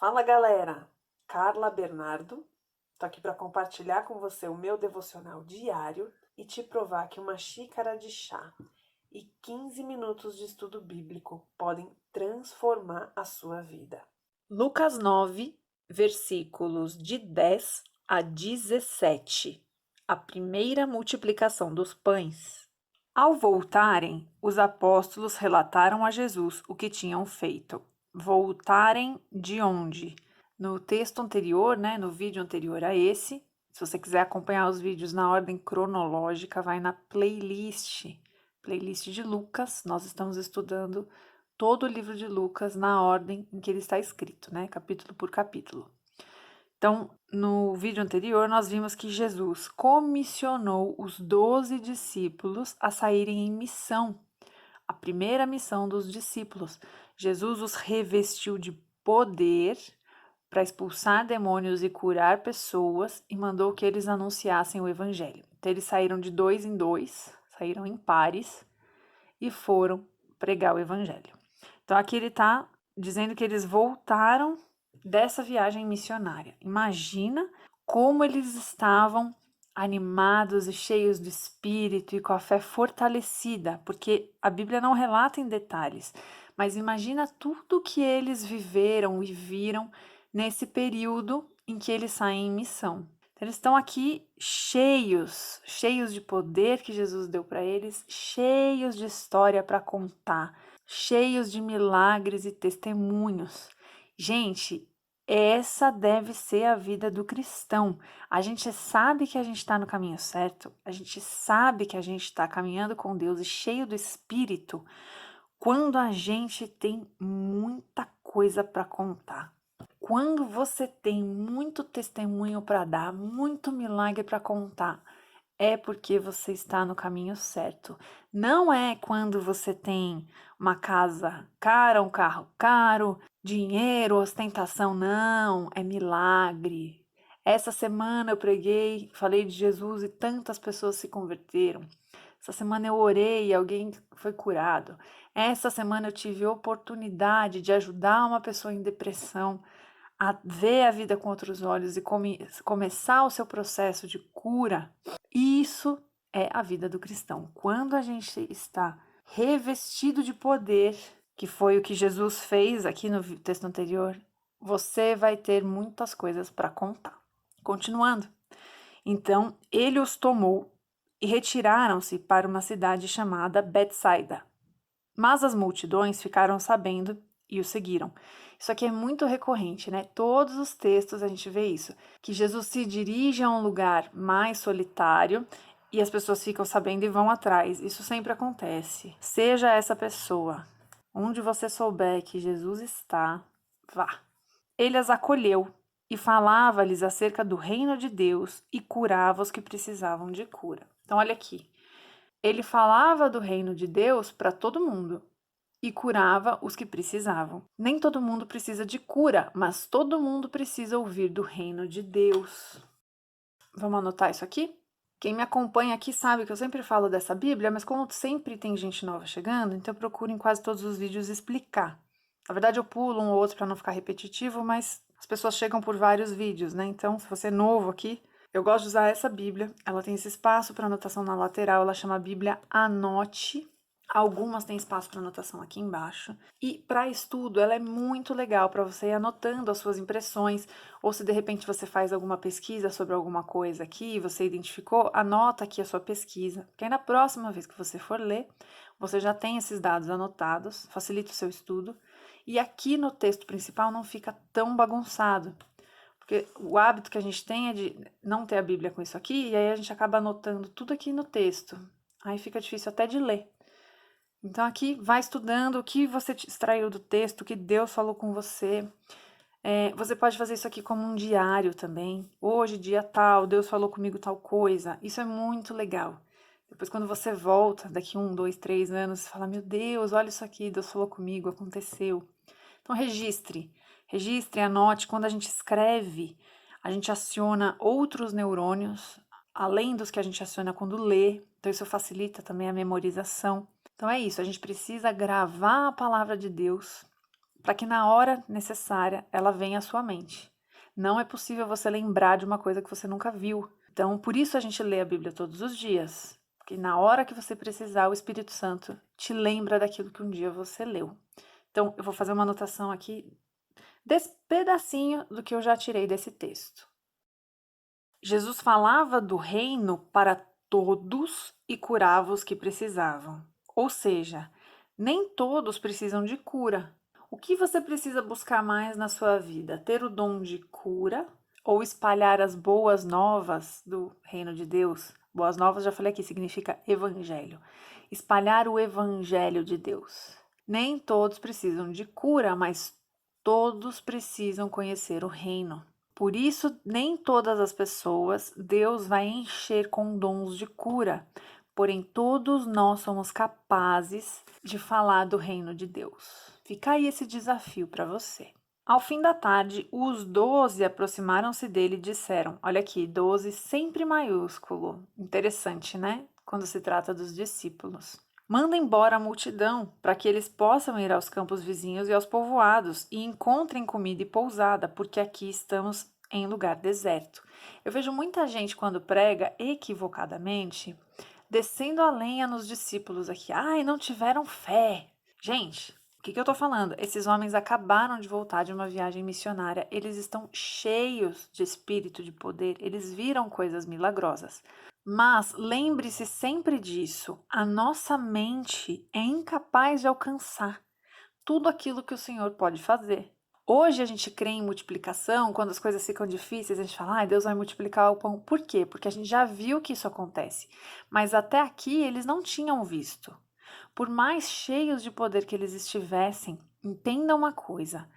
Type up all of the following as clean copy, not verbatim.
Fala galera, Carla Bernardo, tô aqui para compartilhar com você o meu devocional diário e te provar que uma xícara de chá e 15 minutos de estudo bíblico podem transformar a sua vida. Lucas 9, versículos de 10 a 17, a primeira multiplicação dos pães. Ao voltarem, os apóstolos relataram a Jesus o que tinham feito. Voltarem de onde? No texto anterior, no vídeo anterior a esse, se você quiser acompanhar os vídeos na ordem cronológica, vai na playlist de Lucas. Nós estamos estudando todo o livro de Lucas na ordem em que ele está escrito, capítulo por capítulo. Então, no vídeo anterior, nós vimos que Jesus comissionou os 12 discípulos a saírem em missão. A primeira missão dos discípulos. Jesus os revestiu de poder para expulsar demônios e curar pessoas e mandou que eles anunciassem o evangelho. Então, eles saíram de 2 em 2, saíram em pares e foram pregar o evangelho. Então, aqui ele está dizendo que eles voltaram dessa viagem missionária. Imagina como eles estavam animados e cheios de espírito e com a fé fortalecida, porque a Bíblia não relata em detalhes, mas imagina tudo que eles viveram e viram nesse período em que eles saem em missão. Então, eles estão aqui cheios de poder que Jesus deu para eles, cheios de história para contar, cheios de milagres e testemunhos. Gente, essa deve ser a vida do cristão. A gente sabe que a gente está no caminho certo, a gente sabe que a gente está caminhando com Deus e cheio do Espírito quando a gente tem muita coisa para contar. Quando você tem muito testemunho para dar, muito milagre para contar, é porque você está no caminho certo. Não é quando você tem uma casa cara, um carro caro, dinheiro, ostentação, não, é milagre. Essa semana eu preguei, falei de Jesus e tantas pessoas se converteram. Essa semana eu orei e alguém foi curado. Essa semana eu tive oportunidade de ajudar uma pessoa em depressão a ver a vida com outros olhos e começar o seu processo de cura. Isso é a vida do cristão. Quando a gente está revestido de poder, que foi o que Jesus fez aqui no texto anterior, você vai ter muitas coisas para contar. Continuando. Então, ele os tomou e retiraram-se para uma cidade chamada Betsaida. Mas as multidões ficaram sabendo e o seguiram. Isso aqui é muito recorrente, Todos os textos a gente vê isso, que Jesus se dirige a um lugar mais solitário e as pessoas ficam sabendo e vão atrás. Isso sempre acontece. Seja essa pessoa. Onde você souber que Jesus está, vá. Ele as acolheu e falava-lhes acerca do reino de Deus e curava os que precisavam de cura. Então, olha aqui. Ele falava do reino de Deus para todo mundo e curava os que precisavam. Nem todo mundo precisa de cura, mas todo mundo precisa ouvir do reino de Deus. Vamos anotar isso aqui? Quem me acompanha aqui sabe que eu sempre falo dessa Bíblia, mas como sempre tem gente nova chegando, então eu procuro em quase todos os vídeos explicar. Na verdade, eu pulo um ou outro para não ficar repetitivo, mas as pessoas chegam por vários vídeos, Então, se você é novo aqui, eu gosto de usar essa Bíblia. Ela tem esse espaço para anotação na lateral, ela chama Bíblia Anote. Algumas têm espaço para anotação aqui embaixo. E para estudo, ela é muito legal para você ir anotando as suas impressões, ou se de repente você faz alguma pesquisa sobre alguma coisa aqui, você identificou, anota aqui a sua pesquisa, que aí na próxima vez que você for ler, você já tem esses dados anotados, facilita o seu estudo. E aqui no texto principal não fica tão bagunçado, porque o hábito que a gente tem é de não ter a Bíblia com isso aqui, e aí a gente acaba anotando tudo aqui no texto. Aí fica difícil até de ler. Então aqui vai estudando o que você extraiu do texto, o que Deus falou com você. Você pode fazer isso aqui como um diário também. Hoje, dia tal, Deus falou comigo tal coisa. Isso é muito legal. Depois quando você volta, daqui 1, 2, 3 anos, você fala, meu Deus, olha isso aqui, Deus falou comigo, aconteceu. Então registre, anote. Quando a gente escreve, a gente aciona outros neurônios, além dos que a gente aciona quando lê. Então isso facilita também a memorização. Então é isso, a gente precisa gravar a palavra de Deus para que na hora necessária ela venha à sua mente. Não é possível você lembrar de uma coisa que você nunca viu. Então, por isso a gente lê a Bíblia todos os dias. Porque na hora que você precisar, o Espírito Santo te lembra daquilo que um dia você leu. Então, eu vou fazer uma anotação aqui desse pedacinho do que eu já tirei desse texto. Jesus falava do reino para todos e curava os que precisavam. Ou seja, nem todos precisam de cura. O que você precisa buscar mais na sua vida? Ter o dom de cura ou espalhar as boas novas do reino de Deus? Boas novas, já falei aqui, significa evangelho. Espalhar o evangelho de Deus. Nem todos precisam de cura, mas todos precisam conhecer o reino. Por isso, nem todas as pessoas Deus vai encher com dons de cura, porém todos nós somos capazes de falar do reino de Deus. Fica aí esse desafio para você. Ao fim da tarde, os 12 aproximaram-se dele e disseram, olha aqui, 12 sempre maiúsculo, interessante, né? Quando se trata dos discípulos. Manda embora a multidão, para que eles possam ir aos campos vizinhos e aos povoados e encontrem comida e pousada, porque aqui estamos em lugar deserto. Eu vejo muita gente quando prega equivocadamente, descendo a lenha nos discípulos aqui. Ai, não tiveram fé. Gente, o que eu estou falando? Esses homens acabaram de voltar de uma viagem missionária. Eles estão cheios de espírito de poder. Eles viram coisas milagrosas. Mas lembre-se sempre disso: a nossa mente é incapaz de alcançar tudo aquilo que o Senhor pode fazer. Hoje a gente crê em multiplicação, quando as coisas ficam difíceis, a gente fala, ai, Deus vai multiplicar o pão. Por quê? Porque a gente já viu que isso acontece. Mas até aqui eles não tinham visto. Por mais cheios de poder que eles estivessem, entenda uma coisa: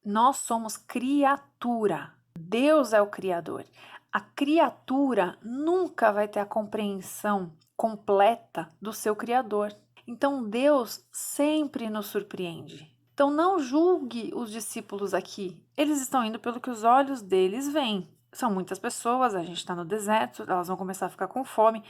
nós somos criatura. Deus é o Criador. A criatura nunca vai ter a compreensão completa do seu Criador. Então Deus sempre nos surpreende. Então não julgue os discípulos aqui. Eles estão indo pelo que os olhos deles veem. São muitas pessoas, a gente está no deserto, elas vão começar a ficar com fome.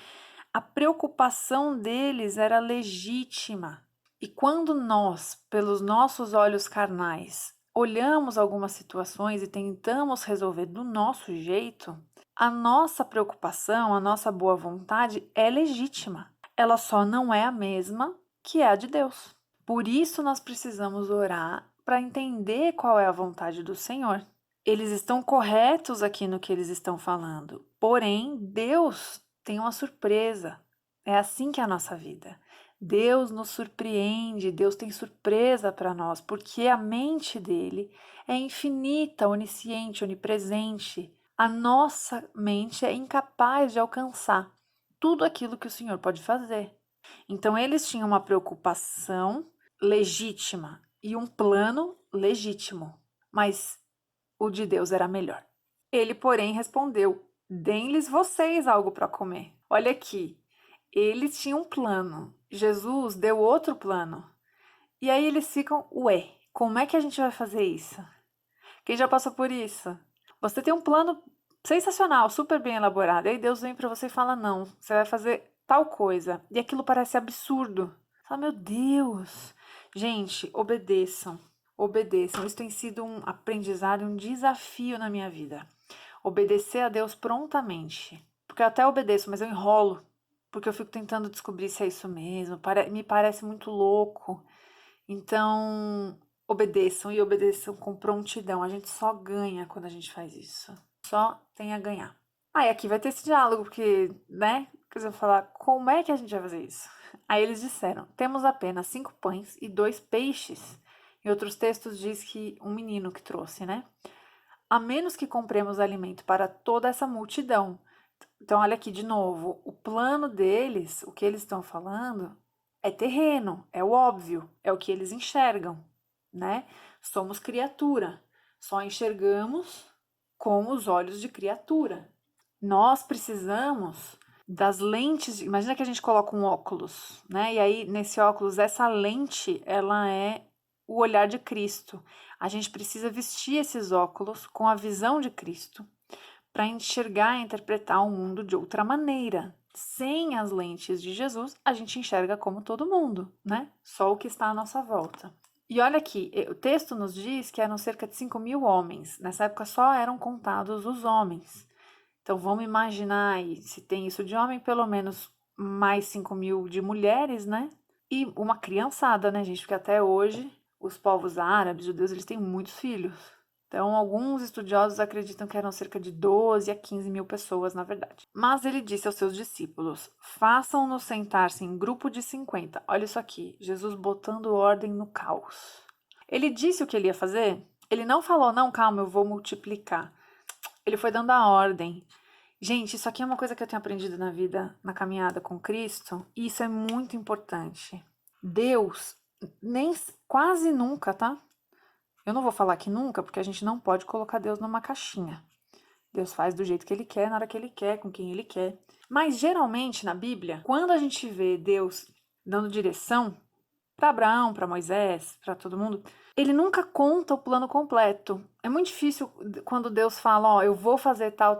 A preocupação deles era legítima. E quando nós, pelos nossos olhos carnais, olhamos algumas situações e tentamos resolver do nosso jeito, a nossa preocupação, a nossa boa vontade é legítima. Ela só não é a mesma que é a de Deus. Por isso nós precisamos orar para entender qual é a vontade do Senhor. Eles estão corretos aqui no que eles estão falando, porém Deus tem uma surpresa. É assim que é a nossa vida. Deus nos surpreende, Deus tem surpresa para nós, porque a mente dele é infinita, onisciente, onipresente. A nossa mente é incapaz de alcançar tudo aquilo que o Senhor pode fazer. Então, eles tinham uma preocupação legítima e um plano legítimo, mas o de Deus era melhor. Ele, porém, respondeu: deem-lhes vocês algo para comer. Olha aqui, eles tinham um plano, Jesus deu outro plano. E aí eles ficam, ué, como é que a gente vai fazer isso? Quem já passou por isso? Você tem um plano sensacional, super bem elaborado, e aí Deus vem para você e fala, não, você vai fazer tal coisa. E aquilo parece absurdo. Você fala, meu Deus. Gente, obedeçam, obedeçam. Isso tem sido um aprendizado, um desafio na minha vida. Obedecer a Deus prontamente. Porque eu até obedeço, mas eu enrolo. Porque eu fico tentando descobrir se é isso mesmo. Me parece muito louco. Então, obedeçam e obedeçam com prontidão. A gente só ganha quando a gente faz isso. Só tem a ganhar. Aí aqui vai ter esse diálogo, porque, né? Eles vão falar, como é que a gente vai fazer isso? Aí eles disseram, temos apenas 5 pães e 2 peixes. Em outros textos diz que um menino que trouxe, né? A menos que compremos alimento para toda essa multidão. Então, olha aqui de novo, o plano deles, o que eles estão falando, é terreno, é o óbvio, é o que eles enxergam, né? Somos criatura, só enxergamos com os olhos de criatura. Nós precisamos das lentes, imagina que a gente coloca um óculos, né? E aí, nesse óculos, essa lente, ela é o olhar de Cristo. A gente precisa vestir esses óculos com a visão de Cristo para enxergar e interpretar o mundo de outra maneira. Sem as lentes de Jesus, a gente enxerga como todo mundo, né? Só o que está à nossa volta. E olha aqui, o texto nos diz que eram cerca de 5.000 homens. Nessa época só eram contados os homens. Então vamos imaginar aí, se tem isso de homem, pelo menos mais 5.000 de mulheres, né? E uma criançada, né, gente? Porque até hoje os povos árabes, judeus, eles têm muitos filhos. Então, alguns estudiosos acreditam que eram cerca de 12 a 15 mil pessoas, na verdade. Mas ele disse aos seus discípulos: façam-nos sentar-se em grupo de 50. Olha isso aqui, Jesus botando ordem no caos. Ele disse o que ele ia fazer? Ele não falou, não, calma, eu vou multiplicar. Ele foi dando a ordem. Gente, isso aqui é uma coisa que eu tenho aprendido na vida, na caminhada com Cristo, e isso é muito importante. Deus, nem quase nunca, tá? Eu não vou falar que nunca, porque a gente não pode colocar Deus numa caixinha. Deus faz do jeito que ele quer, na hora que ele quer, com quem ele quer. Mas geralmente na Bíblia, quando a gente vê Deus dando direção para Abraão, para Moisés, para todo mundo, ele nunca conta o plano completo. É muito difícil quando Deus fala, ó, eu vou fazer tal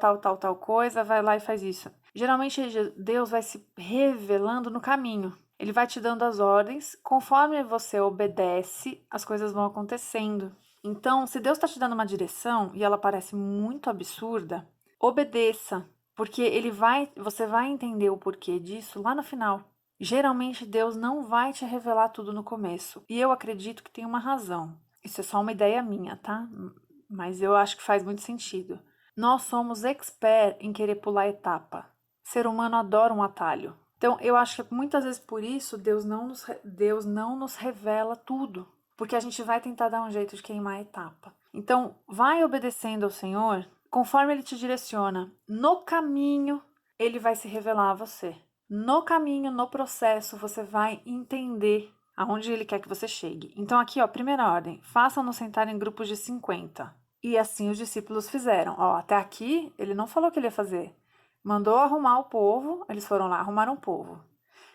coisa, vai lá e faz isso. Geralmente Deus vai se revelando no caminho. Ele vai te dando as ordens, conforme você obedece, as coisas vão acontecendo. Então, se Deus está te dando uma direção e ela parece muito absurda, obedeça, porque você vai entender o porquê disso lá no final. Geralmente Deus não vai te revelar tudo no começo, e eu acredito que tem uma razão. Isso é só uma ideia minha, tá? Mas eu acho que faz muito sentido. Nós somos expert em querer pular etapa. O ser humano adora um atalho. Então, eu acho que muitas vezes por isso Deus não nos revela tudo, porque a gente vai tentar dar um jeito de queimar a etapa. Então, vai obedecendo ao Senhor conforme Ele te direciona. No caminho, Ele vai se revelar a você. No caminho, no processo, você vai entender aonde Ele quer que você chegue. Então, aqui, ó, primeira ordem: façam-nos sentar em grupos de 50. E assim os discípulos fizeram. Ó, até aqui, Ele não falou o que Ele ia fazer. Mandou arrumar o povo, eles foram lá, arrumaram o povo.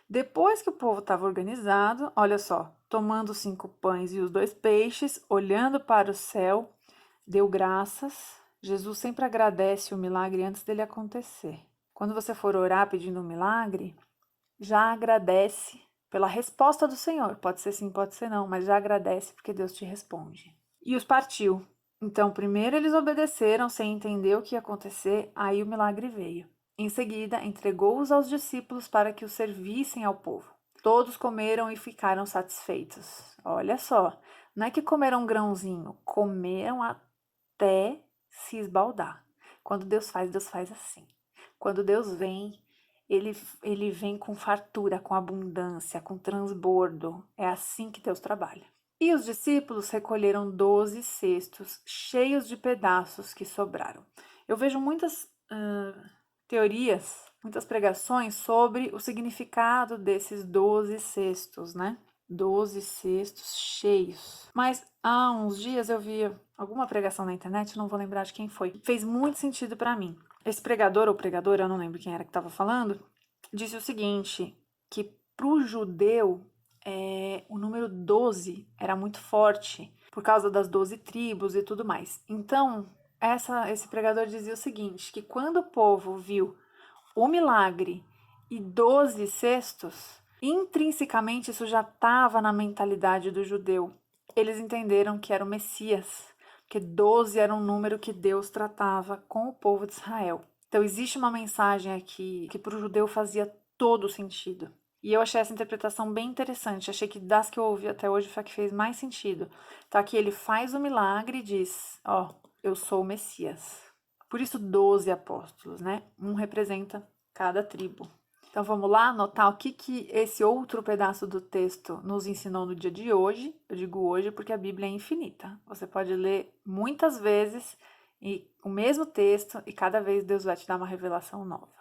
Depois que o povo estava organizado, olha só, tomando os 5 pães e os 2 peixes, olhando para o céu, deu graças. Jesus sempre agradece o milagre antes dele acontecer. Quando você for orar pedindo um milagre, já agradece pela resposta do Senhor. Pode ser sim, pode ser não, mas já agradece porque Deus te responde. E os partiu. Então, primeiro eles obedeceram sem entender o que ia acontecer, aí o milagre veio. Em seguida, entregou-os aos discípulos para que os servissem ao povo. Todos comeram e ficaram satisfeitos. Olha só, não é que comeram um grãozinho, comeram até se esbaldar. Quando Deus faz assim. Quando Deus vem, ele vem com fartura, com abundância, com transbordo. É assim que Deus trabalha. E os discípulos recolheram 12 cestos cheios de pedaços que sobraram. Eu vejo muitas teorias, muitas pregações sobre o significado desses 12 cestos, né? 12 cestos cheios. Mas há uns dias eu vi alguma pregação na internet, não vou lembrar de quem foi. Fez muito sentido para mim. Esse pregador ou pregadora, eu não lembro quem era que estava falando, disse o seguinte, que para o judeu o número 12 era muito forte, por causa das 12 tribos e tudo mais. Então, esse pregador dizia o seguinte, que quando o povo viu o milagre e 12 cestos, intrinsecamente isso já estava na mentalidade do judeu. Eles entenderam que era o Messias, que 12 era um número que Deus tratava com o povo de Israel. Então existe uma mensagem aqui que para o judeu fazia todo sentido. E eu achei essa interpretação bem interessante. Achei que das que eu ouvi até hoje foi a que fez mais sentido. Então aqui ele faz o milagre e diz, ó, eu sou o Messias. Por isso 12 apóstolos, né? Um representa cada tribo. Então vamos lá anotar o que esse outro pedaço do texto nos ensinou no dia de hoje. Eu digo hoje porque a Bíblia é infinita. Você pode ler muitas vezes e o mesmo texto e cada vez Deus vai te dar uma revelação nova.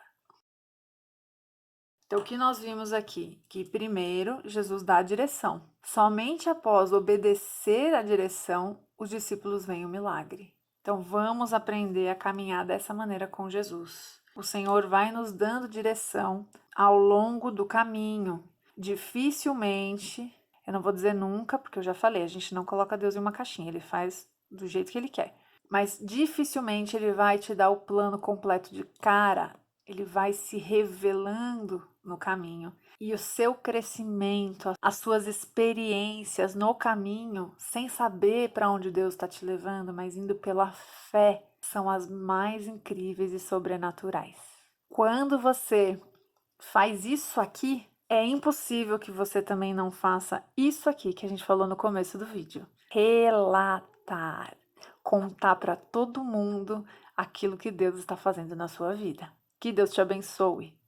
Então o que nós vimos aqui? Que primeiro Jesus dá a direção. Somente após obedecer a direção, os discípulos veem o milagre. Então vamos aprender a caminhar dessa maneira com Jesus. O Senhor vai nos dando direção ao longo do caminho. Dificilmente, eu não vou dizer nunca, porque eu já falei, a gente não coloca Deus em uma caixinha, Ele faz do jeito que Ele quer. Mas dificilmente Ele vai te dar o plano completo de cara, Ele vai se revelando no caminho. E o seu crescimento, as suas experiências no caminho, sem saber para onde Deus está te levando, mas indo pela fé, são as mais incríveis e sobrenaturais. Quando você faz isso aqui, é impossível que você também não faça isso aqui que a gente falou no começo do vídeo. Relatar. Contar para todo mundo aquilo que Deus está fazendo na sua vida. Que Deus te abençoe.